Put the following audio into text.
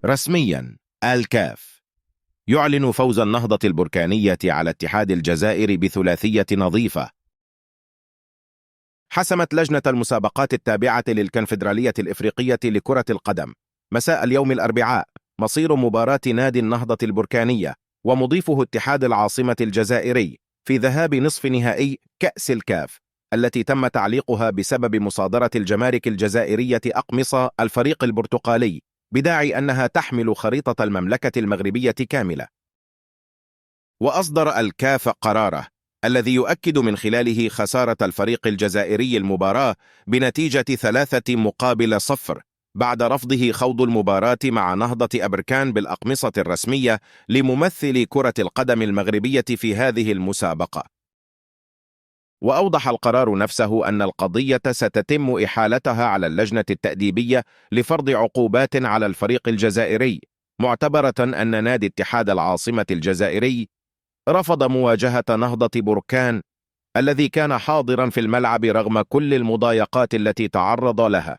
رسميا الكاف يعلن فوز النهضة البركانية على اتحاد الجزائر بثلاثية نظيفة. حسمت لجنة المسابقات التابعة للكونفدرالية الإفريقية لكرة القدم مساء اليوم الأربعاء مصير مباراة نادي النهضة البركانية ومضيفه اتحاد العاصمة الجزائري في ذهاب نصف نهائي كأس الكاف التي تم تعليقها بسبب مصادرة الجمارك الجزائرية أقمصة الفريق البرتقالي بداعي أنها تحمل خريطة المملكة المغربية كاملة. وأصدر الكاف قراره الذي يؤكد من خلاله خسارة الفريق الجزائري المباراة بنتيجة 3-0 بعد رفضه خوض المباراة مع نهضة أبركان بالأقمصة الرسمية لممثل كرة القدم المغربية في هذه المسابقة. وأوضح القرار نفسه أن القضية ستتم إحالتها على اللجنة التأديبية لفرض عقوبات على الفريق الجزائري، معتبرة أن نادي اتحاد العاصمة الجزائري رفض مواجهة نهضة بركان الذي كان حاضرا في الملعب رغم كل المضايقات التي تعرض لها.